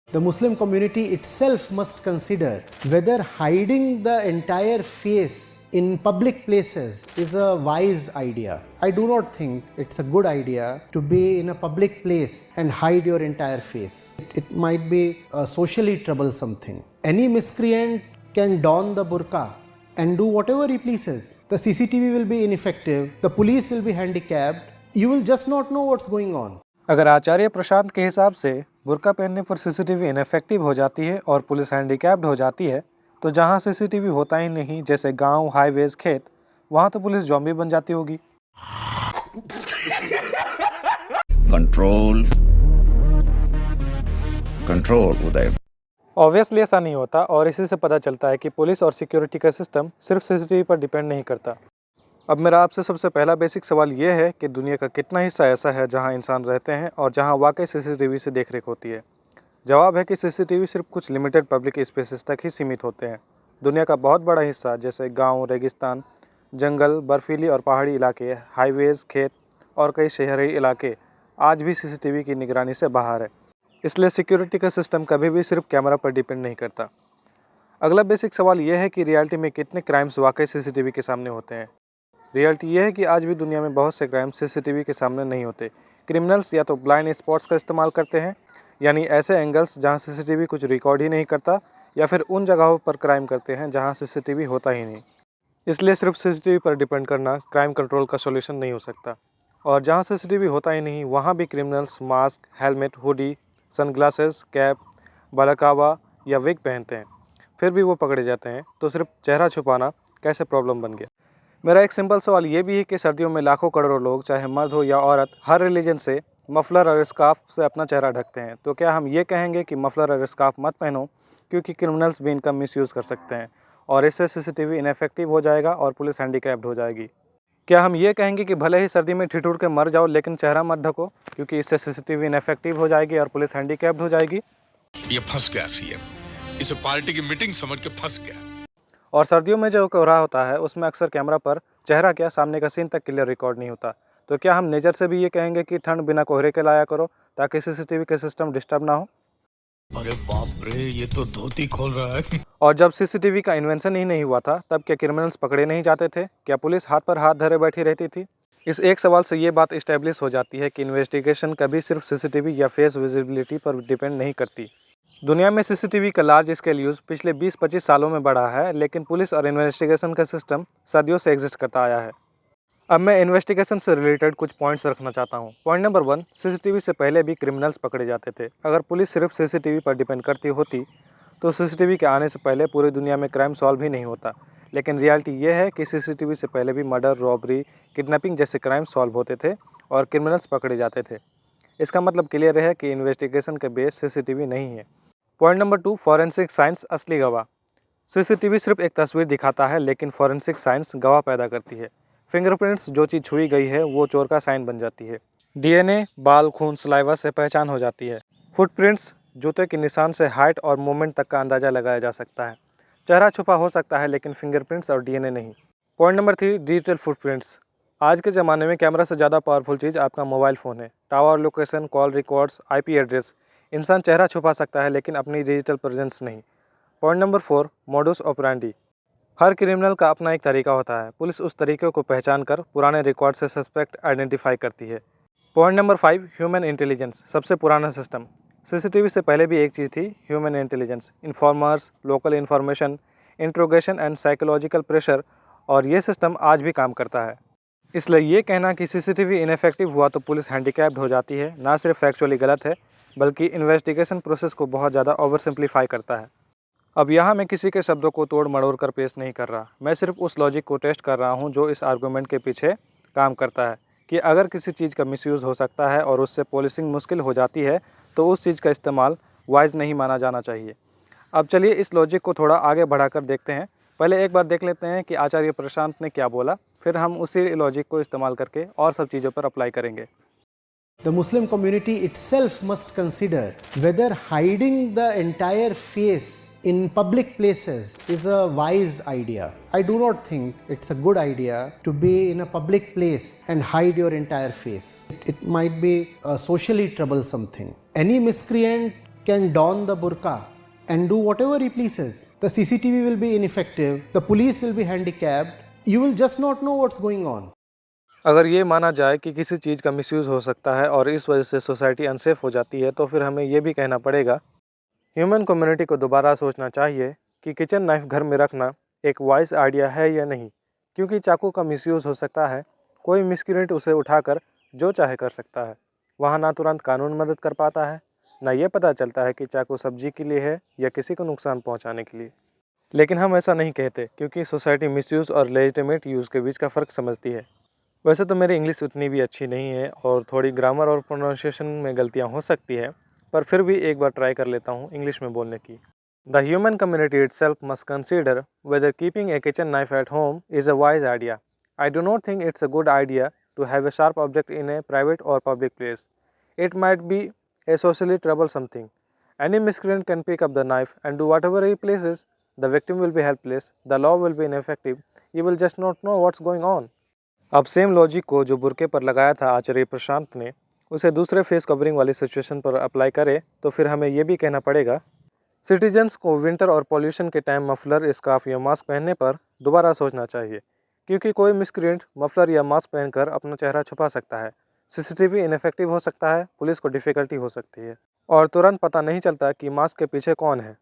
The Muslim community itself must consider whether hiding the entire face in public places is a wise idea. I do not think it's a good idea to be in a public place and hide your entire face. It might be a socially troublesome thing. Any miscreant can don the burqa and do whatever he pleases. The CCTV will be ineffective, the police will be handicapped, you will just not know what's going on. अगर आचार्य प्रशांत के हिसाब से बुर्का पहनने पर CCTV ineffective हो जाती है और पुलिस हैंडीकैप्ड हो जाती है, तो जहां सीसीटीवी होता ही नहीं, जैसे गांव, हाईवेज, खेत, वहां तो पुलिस ज़ॉम्बी बन जाती होगी। कंट्रोल उदय। ऑब्वियसली ऐसा नहीं होता और इसी से पता चलता है कि पुलिस और सिक्योरिटी का सिस्टम सिर्फ सीसीटीवी पर डिपेंड नहीं करता। अब मेरा आपसे सबसे पहला बेसिक सवाल ये है कि दुनिया का कितना हिस्सा ऐसा है जहां इंसान रहते हैं और जहां वाकई सीसीटीवी से देखरेख होती है। जवाब है कि सीसीटीवी सिर्फ कुछ लिमिटेड पब्लिक स्पेसेस तक ही सीमित होते हैं। दुनिया का बहुत बड़ा हिस्सा जैसे गांव, रेगिस्तान, जंगल, बर्फीली और पहाड़ी इलाके, हाईवेज, खेत और कई शहरी इलाके आज भी सीसीटीवी की निगरानी से बाहर है। इसलिए सिक्योरिटी का सिस्टम कभी भी सिर्फ कैमरा पर डिपेंड नहीं करता। अगला बेसिक सवाल यह है कि रियलिटी में कितने क्राइम्स वाकई सीसीटीवी के सामने होते हैं। रियलिटी यह है कि आज भी दुनिया में बहुत से क्राइम सीसीटीवी के सामने नहीं होते। क्रिमिनल्स या तो ब्लाइंड स्पॉट्स का इस्तेमाल करते हैं, यानी ऐसे एंगल्स जहां सीसीटीवी कुछ रिकॉर्ड ही नहीं करता, या फिर उन जगहों पर क्राइम करते हैं जहां सीसीटीवी होता ही नहीं। इसलिए सिर्फ सीसीटीवी पर डिपेंड करना क्राइम कंट्रोल का सॉल्यूशन नहीं हो सकता। और जहां सीसीटीवी होता ही नहीं वहाँ भी criminals mask, helmet, hoodie, sunglasses, cap, balaclava या विग पहनते हैं, फिर भी वो पकड़े जाते हैं। तो सिर्फ चेहरा छुपाना कैसे प्रॉब्लम बन गया। मेरा एक सिंपल सवाल ये भी है कि सर्दियों में लाखों करोड़ों लोग, चाहे मर्द हो या औरत, हर रिलीजन से मफलर और स्कार्फ से अपना चेहरा ढकते हैं। तो क्या हम ये कहेंगे कि मफलर और स्कार्फ मत पहनो क्योंकि क्रिमिनल्स भी इनका मिसयूज़ कर सकते हैं और इससे सीसीटीवी इनफेक्टिव हो जाएगा और पुलिस हैंडीकैप्ड हो जाएगी? क्या हम ये कहेंगे कि भले ही सर्दी में ठिठुर के मर जाओ लेकिन चेहरा मत ढको क्योंकि इससे सीसीटीवी इनफेक्टिव हो जाएगी और पुलिस हैंडीकैप्ड हो जाएगी? ये फंस गया सीएम, इसे पार्टी की मीटिंग समझ के फंस गया। और सर्दियों में जो कोहरा होता है उसमें अक्सर कैमरा पर चेहरा क्या, सामने का सीन तक क्लियर रिकॉर्ड नहीं होता। तो क्या हम नेचर से भी ये कहेंगे कि ठंड बिना कोहरे के लाया करो ताकि सीसीटीवी का सिस्टम डिस्टर्ब ना हो? अरे बाप रे, ये तो धोती खोल रहा है। और जब सीसीटीवी का इन्वेंशन ही नहीं हुआ था तब क्या क्रिमिनल्स पकड़े नहीं जाते थे? क्या पुलिस हाथ पर हाथ धरे बैठी रहती थी? इस एक सवाल से ये बात इस्टेब्लिश हो जाती है कि इन्वेस्टिगेशन कभी सिर्फ सीसीटीवी या फेस विजिबिलिटी पर डिपेंड नहीं करती। दुनिया में सीसीटीवी का लार्ज स्केल यूज़ पिछले 20-25 सालों में बढ़ा है, लेकिन पुलिस और इन्वेस्टिगेशन का सिस्टम सदियों से एग्जिस्ट करता आया है। अब मैं इन्वेस्टिगेशन से रिलेटेड कुछ पॉइंट्स रखना चाहता हूँ। पॉइंट नंबर 1, सीसीटीवी से पहले भी क्रिमिनल्स पकड़े जाते थे। अगर पुलिस सिर्फ सीसीटीवी पर डिपेंड करती होती तो सीसीटीवी के आने से पहले पूरी दुनिया में क्राइम सॉल्व ही नहीं होता। लेकिन रियलिटी ये है कि सीसीटीवी से पहले भी मर्डर, रॉबरी, किडनैपिंग जैसे क्राइम सॉल्व होते थे और क्रिमिनल्स पकड़े जाते थे। इसका मतलब क्लियर है कि इन्वेस्टिगेशन के बेस सीसीटीवी नहीं है। पॉइंट नंबर 2, फॉरेंसिक साइंस असली गवाह। सीसीटीवी सिर्फ एक तस्वीर दिखाता है लेकिन फॉरेंसिक साइंस गवाह पैदा करती है। फिंगरप्रिंट्स, जो चीज़ छुई गई है वो चोर का साइन बन जाती है। डीएनए, बाल, खून, सलाइवा से पहचान हो जाती है। फुटप्रिंट्स, जूते के निशान से हाइट और मूवमेंट तक का अंदाज़ा लगाया जा सकता है। चेहरा छुपा हो सकता है लेकिन फिंगरप्रिंट्स और डीएनए नहीं। Point number 3, digital footprints. आज के ज़माने में कैमरा से ज़्यादा पावरफुल चीज़ आपका मोबाइल फ़ोन है। Tower location, call records, IP address, इंसान चेहरा छुपा सकता है लेकिन अपनी डिजिटल प्रेजेंस नहीं। Point number 4, modus operandi. हर क्रिमिनल का अपना एक तरीका होता है। पुलिस उस तरीके को पहचान कर पुराने रिकॉर्ड से सस्पेक्ट आइडेंटिफाई करती है। पॉइंट नंबर 5, ह्यूमन इंटेलिजेंस, सबसे पुराना सिस्टम। सीसीटीवी से पहले भी एक चीज़ थी, human intelligence, informers, local information, interrogation and psychological pressure, और ये सिस्टम आज भी काम करता है। इसलिए ये कहना कि सीसीटीवी इनफेक्टिव हुआ तो पुलिस हैंडीकैप्ड हो जाती है ना सिर्फ फैक्चुअली गलत है बल्कि इन्वेस्टिगेशन प्रोसेस को बहुत ज़्यादा ओवर सिंप्लीफाई करता है। अब यहाँ मैं किसी के शब्दों को तोड़ मड़ोड़ कर पेश नहीं कर रहा, मैं सिर्फ उस लॉजिक को टेस्ट कर रहा हूँ जो इस आर्गूमेंट के पीछे काम करता है कि अगर किसी चीज़ का मिसयूज़ हो सकता है और उससे पॉलिसिंग मुश्किल हो जाती है तो उस चीज़ का इस्तेमाल वाइज नहीं माना जाना चाहिए। अब चलिए इस लॉजिक को थोड़ा आगे बढ़ाकर देखते हैं। पहले एक बार देख लेते हैं कि आचार्य प्रशांत ने क्या बोला, फिर हम उसी लॉजिक को इस्तेमाल करके और सब चीज़ों पर अप्लाई करेंगे। The Muslim community itself must consider whether hiding the entire face in public places is a wise idea. I do not think it's a good idea to be in a public place and hide your entire face. It might be a socially troublesome thing. Any miscreant can don the burqa and do whatever he pleases. The CCTV will be ineffective, the police will be handicapped, you will just not know what's going on. अगर ये माना जाए कि किसी चीज़ का misuse हो सकता है और इस वजह से सोसाइटी अनसेफ हो जाती है, तो फिर हमें ये भी कहना पड़ेगा ह्यूमन कम्युनिटी को दोबारा सोचना चाहिए कि किचन नाइफ घर में रखना एक वाइज आइडिया है या नहीं, क्योंकि चाकू का मिसयूज़ हो सकता है। कोई मिसक्रिएंट उसे उठाकर जो चाहे कर सकता है। वहाँ ना तुरंत कानून मदद कर पाता है, ना ये पता चलता है कि चाकू सब्जी के लिए है या किसी को नुकसान पहुँचाने के लिए। लेकिन हम ऐसा नहीं कहते, क्योंकि सोसाइटी मिसयूज़ और लेजिटिमेट यूज़ के बीच का फ़र्क समझती है। वैसे तो मेरी इंग्लिश उतनी भी अच्छी नहीं है और थोड़ी ग्रामर और प्रोनाउंसिएशन में गलतियाँ हो सकती है, पर फिर भी एक बार ट्राई कर लेता हूँ इंग्लिश में बोलने की। The human community itself must consider whether keeping a kitchen knife at home is a wise idea. I do not think it's a good idea to have a sharp object in a private or public place. It might be a socially troublesome thing. Any miscreant can pick up the knife and do whatever he pleases. The victim will be helpless, the law will be ineffective, you will just not know what's going on. अब same logic को जो बुरके पर लगाया था आचार्य प्रशांत ने, उसे दूसरे face covering वाली सिचुएशन पर अप्लाई करे तो फिर हमें ये भी कहना पड़ेगा सिटीजन्स को विंटर और पॉल्यूशन के टाइम मफलर, स्कार्फ या मास्क पहनने पर दोबारा सोचना चाहिए, क्योंकि कोई मिसक्रिएंट मफलर या मास्क पहनकर अपना चेहरा छुपा सकता है। सीसीटीवी इनफेक्टिव हो सकता है, पुलिस को डिफ़िकल्टी हो सकती है और तुरंत पता नहीं चलता कि मास्क के पीछे कौन है।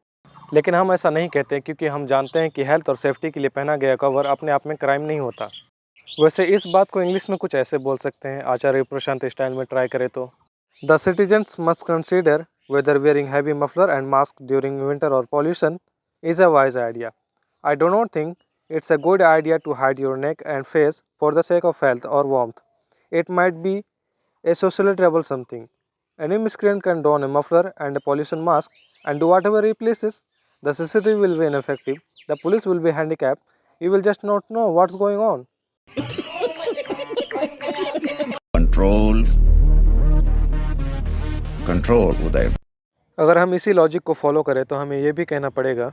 लेकिन हम ऐसा नहीं कहते, क्योंकि हम जानते हैं कि हेल्थ और सेफ्टी के लिए पहना गया कवर अपने आप में क्राइम नहीं होता। वैसे इस बात को इंग्लिश में कुछ ऐसे बोल सकते हैं, आचार्य प्रशांत स्टाइल में ट्राई करें तो the citizens must consider whether wearing heavy muffler and mask during winter or pollution is a wise idea. I do not think it's a good idea to hide your neck and face for the sake of health or warmth. It might be a socially troublesome thing. Any miscreant can don a muffler and a pollution mask and do whatever he pleases. The CCTV will be ineffective, the police will be handicapped, you will just not know what's going on. Control Uday. अगर हम इसी logic को follow करें तो हमें ये भी कहना पड़ेगा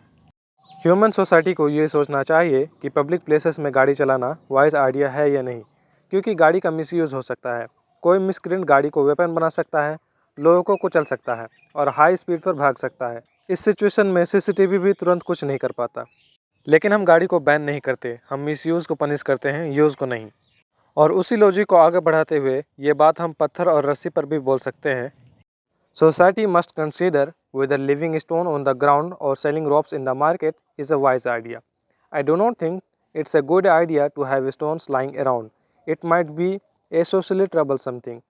ह्यूमन सोसाइटी को ये सोचना चाहिए कि पब्लिक प्लेसेस में गाड़ी चलाना वाइज आइडिया है या नहीं, क्योंकि गाड़ी का मिसयूज़ हो सकता है। कोई मिसक्रिएंट गाड़ी को वेपन बना सकता है, लोगों को कुचल सकता है और हाई स्पीड पर भाग सकता है। इस सिचुएशन में सीसीटीवी भी तुरंत कुछ नहीं कर पाता। लेकिन हम गाड़ी को बैन नहीं करते, हम मिसयूज़ को पनिश करते हैं, यूज़ को नहीं। और उसी लॉजिक को आगे बढ़ाते हुए ये बात हम पत्थर और रस्सी पर भी बोल सकते हैं। Society must consider whether leaving stone on the ground or selling ropes in the market is a wise idea. I do not think it's a good idea to have stones lying around. It might be a socially troublesome thing.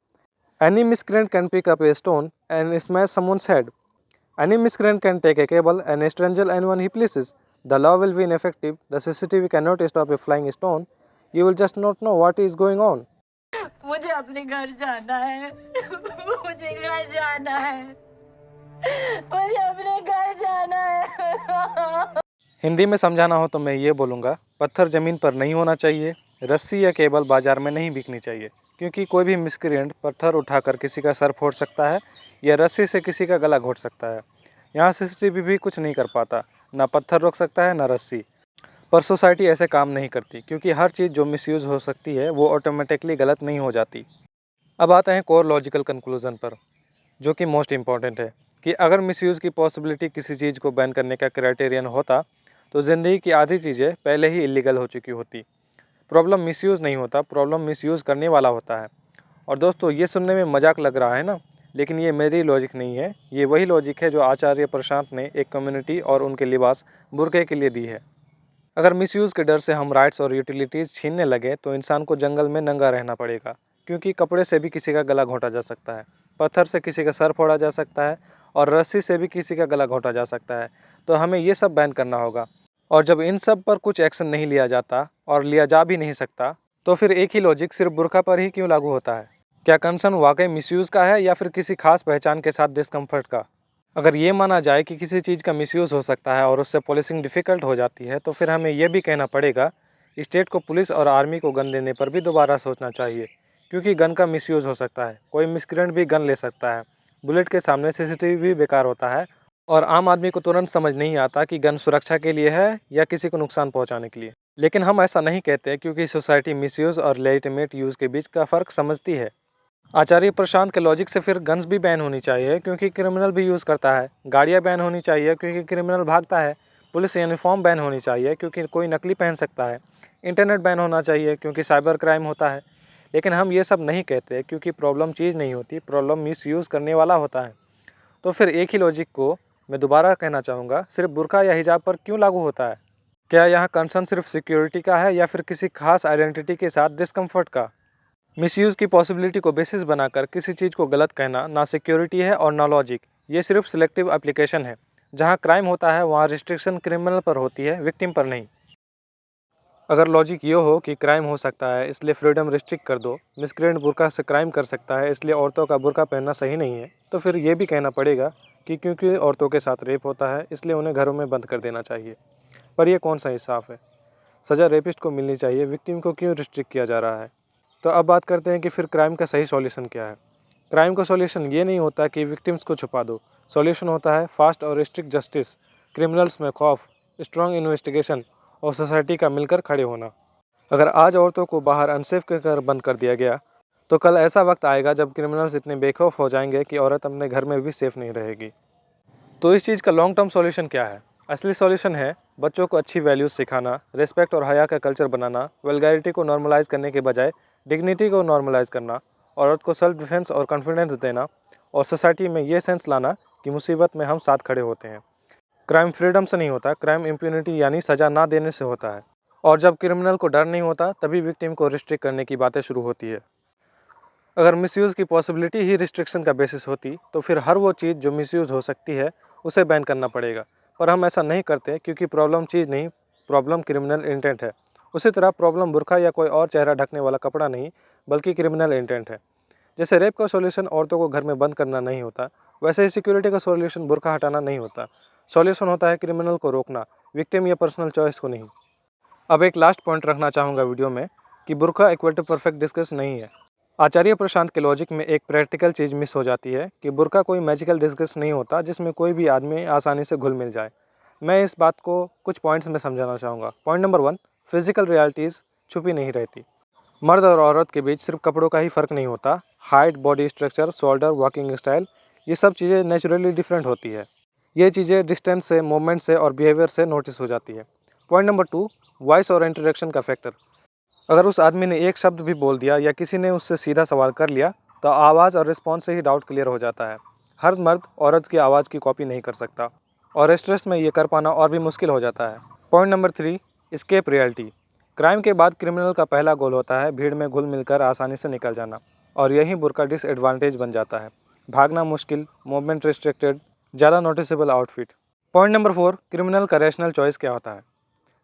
Any miscreant can pick up a stone and smash someone's head. Any miscreant can take a cable and strangle anyone he pleases. The law will be ineffective. The CCTV cannot stop a flying stone. You will just not know what is going on. मुझे अपने घर जाना है। मुझे घर जाना है। मुझे अपने घर जाना है। हिंदी में समझाना हो तो मैं ये बोलूँगा, पत्थर ज़मीन पर नहीं होना चाहिए, रस्सी या केबल बाज़ार में नहीं बिकनी चाहिए, क्योंकि कोई भी मिसक्रिएंट पत्थर उठाकर किसी का सर फोड़ सकता है या रस्सी से किसी का गला घोट सकता है। यहाँ सीसीटीवी भी कुछ नहीं कर पाता, ना पत्थर रोक सकता है ना रस्सी। पर सोसाइटी ऐसे काम नहीं करती, क्योंकि हर चीज़ जो मिसयूज़ हो सकती है वो ऑटोमेटिकली गलत नहीं हो जाती। अब आते हैं कोर लॉजिकल कंक्लूज़न पर, जो कि मोस्ट इम्पॉर्टेंट है कि अगर मिसयूज़ की पॉसिबिलिटी किसी चीज़ को बैन करने का क्राइटेरियन होता तो ज़िंदगी की आधी चीज़ें पहले ही इलीगल हो चुकी होती। प्रॉब्लम मिसयूज़ नहीं होता, प्रॉब्लम मिसयूज़ करने वाला होता है। और दोस्तों, ये सुनने में मजाक लग रहा है ना, लेकिन ये मेरी लॉजिक नहीं है, ये वही लॉजिक है जो आचार्य प्रशांत ने एक कम्युनिटी और उनके लिबास बुरके के लिए दी है। अगर मिसयूज़ के डर से हम राइट्स और यूटिलिटीज़ छीनने लगे तो इंसान को जंगल में नंगा रहना पड़ेगा, क्योंकि कपड़े से भी किसी का गला घोंटा जा सकता है, पत्थर से किसी का सर फोड़ा जा सकता है और रस्सी से भी किसी का गला घोंटा जा सकता है। तो हमें ये सब बैन करना होगा। और जब इन सब पर कुछ एक्शन नहीं लिया जाता और लिया जा भी नहीं सकता, तो फिर एक ही लॉजिक सिर्फ बुर्का पर ही क्यों लागू होता है? क्या कंसर्न वाकई मिसयूज़ का है या फिर किसी खास पहचान के साथ डिस्कम्फर्ट का? अगर ये माना जाए कि किसी चीज़ का मिसयूज़ हो सकता है और उससे पुलिसिंग डिफ़िकल्ट हो जाती है, तो फिर हमें यह भी कहना पड़ेगा स्टेट को पुलिस और आर्मी को गन देने पर भी दोबारा सोचना चाहिए, क्योंकि गन का मिसयूज़ हो सकता है। कोई मिसक्रिएंट भी गन ले सकता है। बुलेट के सामने सीसीटीवी भी बेकार होता है और आम आदमी को तुरंत समझ नहीं आता कि गन सुरक्षा के लिए है या किसी को नुकसान पहुंचाने के लिए। लेकिन हम ऐसा नहीं कहते, क्योंकि सोसाइटी मिसयूज़ और लेजिटिमेट यूज़ के बीच का फ़र्क समझती है। आचार्य प्रशांत के लॉजिक से फिर गन्स भी बैन होनी चाहिए क्योंकि क्रिमिनल भी यूज़ करता है, गाड़ियाँ बैन होनी चाहिए क्योंकि क्रिमिनल भागता है, पुलिस यूनिफॉर्म बैन होनी चाहिए क्योंकि कोई नकली पहन सकता है, इंटरनेट बैन होना चाहिए क्योंकि साइबर क्राइम होता है। लेकिन हम ये सब नहीं कहते क्योंकि प्रॉब्लम चीज़ नहीं होती, प्रॉब्लम मिसयूज़ करने वाला होता है। तो फिर एक ही लॉजिक को मैं दोबारा कहना चाहूँगा, सिर्फ बुर्का या हिजाब पर क्यों लागू होता है? क्या यहाँ कंसर्न सिर्फ सिक्योरिटी का है या फिर किसी खास आइडेंटिटी के साथ डिस्कम्फर्ट का? मिसयूज़ की पॉसिबिलिटी को बेसिस बनाकर किसी चीज़ को गलत कहना ना सिक्योरिटी है और ना लॉजिक, ये सिर्फ सिलेक्टिव एप्लीकेशन है। जहाँ क्राइम होता है वहाँ रिस्ट्रिक्शन क्रिमिनल पर होती है, विक्टिम पर नहीं। अगर लॉजिक ये हो कि क्राइम हो सकता है इसलिए फ्रीडम रिस्ट्रिक्ट कर दो, मिसक्रेंट बुर्का से क्राइम कर सकता है इसलिए औरतों का बुर्का पहनना सही नहीं है, तो फिर ये भी कहना पड़ेगा कि क्योंकि औरतों के साथ रेप होता है इसलिए उन्हें घरों में बंद कर देना चाहिए। पर यह कौन सा इंसाफ है? सज़ा रेपिस्ट को मिलनी चाहिए, विक्टिम को क्यों रिस्ट्रिक्ट किया जा रहा है? तो अब बात करते हैं कि फिर क्राइम का सही सॉल्यूशन क्या है। क्राइम का सॉल्यूशन ये नहीं होता कि विक्टिम्स को छुपा दो, सॉल्यूशन होता है फास्ट और स्ट्रिक्ट जस्टिस, क्रिमिनल्स में खौफ, स्ट्रॉन्ग इन्वेस्टिगेशन और सोसाइटी का मिलकर खड़े होना। अगर आज औरतों को बाहर अनसेफ कहकर बंद कर दिया गया तो कल ऐसा वक्त आएगा जब क्रिमिनल्स इतने बेखौफ हो जाएंगे कि औरत अपने घर में भी सेफ नहीं रहेगी। तो इस चीज़ का लॉन्ग टर्म सॉल्यूशन क्या है? असली सॉल्यूशन है बच्चों को अच्छी वैल्यूज़ सिखाना, रिस्पेक्ट और हया का कल्चर बनाना, वल्गैरिटी को नॉर्मलाइज करने के बजाय डिग्निटी को नॉर्मलाइज करना, औरत को सेल्फ डिफेंस और कॉन्फिडेंस देना और सोसाइटी में ये सेंस लाना कि मुसीबत में हम साथ खड़े होते हैं। क्राइम फ्रीडम से नहीं होता, क्राइम इम्प्यूनिटी यानी सज़ा ना देने से होता है। और जब क्रिमिनल को डर नहीं होता तभी विक्टिम को रिस्ट्रिक्ट करने की बातें शुरू होती है। अगर मिसयूज़ की पॉसिबिलिटी ही रिस्ट्रिक्शन का बेसिस होती तो फिर हर वो चीज़ जो मिसयूज़ हो सकती है उसे बैन करना पड़ेगा। पर हम ऐसा नहीं करते क्योंकि प्रॉब्लम चीज़ नहीं, प्रॉब्लम क्रिमिनल इंटेंट है। उसी तरह प्रॉब्लम बुर्का या कोई और चेहरा ढकने वाला कपड़ा नहीं बल्कि क्रिमिनल इंटेंट है। जैसे रेप का सॉल्यूशन औरतों को घर में बंद करना नहीं होता, वैसे ही सिक्योरिटी का सॉल्यूशन बुर्का हटाना नहीं होता। सॉल्यूशन होता है क्रिमिनल को रोकना, विक्टिम या पर्सनल चॉइस को नहीं। अब एक लास्ट पॉइंट रखना चाहूँगा वीडियो में कि बुर्का इक्वल टू परफेक्ट डिस्कस नहीं है। आचार्य प्रशांत के लॉजिक में एक प्रैक्टिकल चीज़ मिस हो जाती है कि बुर्का कोई मैजिकल डिस्कस नहीं होता जिसमें कोई भी आदमी आसानी से घुल मिल जाए। मैं इस बात को कुछ पॉइंट्स में समझाना चाहूँगा। पॉइंट नंबर 1, फिजिकल रियलिटीज़ छुपी नहीं रहती। मर्द और औरत के बीच सिर्फ कपड़ों का ही फ़र्क नहीं होता, height, body structure, shoulder, walking style, ये सब चीज़ें नेचुरली डिफरेंट होती है। ये चीज़ें डिस्टेंस से, मूवमेंट से और बिहेवियर से नोटिस हो जाती है। पॉइंट नंबर 2, वॉइस और इंटरेक्शन का फैक्टर। अगर उस आदमी ने एक शब्द भी बोल दिया या किसी ने उससे सीधा सवाल कर लिया तो आवाज़ और रिस्पॉन्स से ही डाउट क्लियर हो जाता है। हर मर्द औरत की आवाज़ की कॉपी नहीं कर सकता और स्ट्रेस में ये कर पाना और भी मुश्किल हो जाता है। Point number 3, escape reality. Crime के बाद क्रिमिनल का पहला गोल होता है भीड़ में घुल मिलकर आसानी से निकल जाना, और यही बुर्का डिसएडवांटेज बन जाता है। भागना मुश्किल, मूवमेंट रिस्ट्रिक्टेड, ज़्यादा noticeable outfit. Point number 4, criminal का रैशनल चॉइस क्या होता है?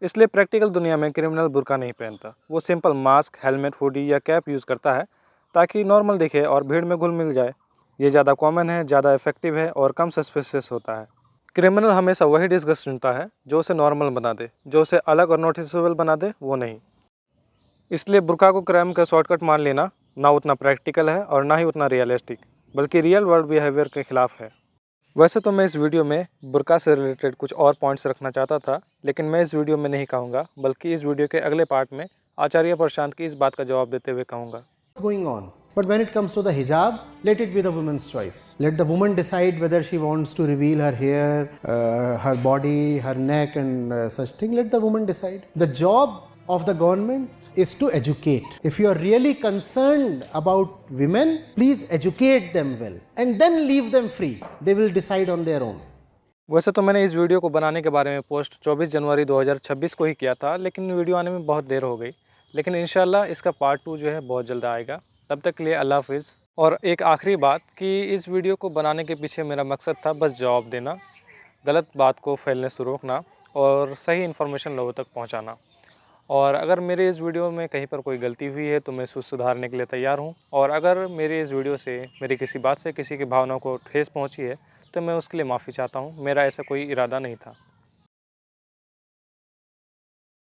इसलिए प्रैक्टिकल दुनिया में क्रिमिनल बुर्का नहीं पहनता। वो सिंपल मास्क, हेलमेट, हुडी या कैप यूज़ करता है ताकि नॉर्मल दिखे और भीड़ में घुल मिल जाए। ये ज़्यादा कॉमन है, ज़्यादा इफेक्टिव है और कम सस्पिशियस होता है। क्रिमिनल हमेशा वही डिस्कस चुनता है जो उसे नॉर्मल बना दे, जो उसे अलग और नोटिसेबल बना दे वो नहीं। इसलिए बुर्का को क्राइम का शॉर्टकट मान लेना ना उतना प्रैक्टिकल है और ना ही उतना रियलिस्टिक, बल्कि रियल वर्ल्ड बिहेवियर के खिलाफ है। वैसे तो मैं इस वीडियो में बुर्का से रिलेटेड कुछ और पॉइंट्स रखना चाहता था, लेकिन मैं इस वीडियो में नहीं कहूँगा, बल्कि इस वीडियो के अगले पार्ट में आचार्य प्रशांत की इस बात का जवाब देते हुए कहूँगा। Going on. But when it comes to the hijab, let it be the woman's choice. Let the woman decide whether she wants to reveal her hair, her body, her neck and such thing. Let the woman decide. The job of the government is to educate. If you are really concerned about women, please educate them well and then leave them free. They will decide on their own. वैसे तो मैंने इस video को बनाने के बारे में post 24 जनवरी 2026 को ही किया था, लेकिन वीडियो आने में बहुत देर हो गई। लेकिन इंशाल्लाह इसका पार्ट 2 जो है बहुत जल्द आएगा। तब तक के लिए अल्लाह हाफिज़। और एक आखिरी बात कि इस वीडियो को बनाने के पीछे मेरा मकसद था बस जवाब देना, गलत बात को फैलने से रोकना और सही इन्फॉर्मेशन लोगों तक पहुंचाना। और अगर मेरे इस वीडियो में कहीं पर कोई गलती हुई है तो मैं इसको सुधारने के लिए तैयार हूं। और अगर मेरी इस वीडियो से मेरी किसी बात से किसी की भावनाओं को ठेस पहुंची है तो मैं उसके लिए माफ़ी चाहता हूं। मेरा ऐसा कोई इरादा नहीं था।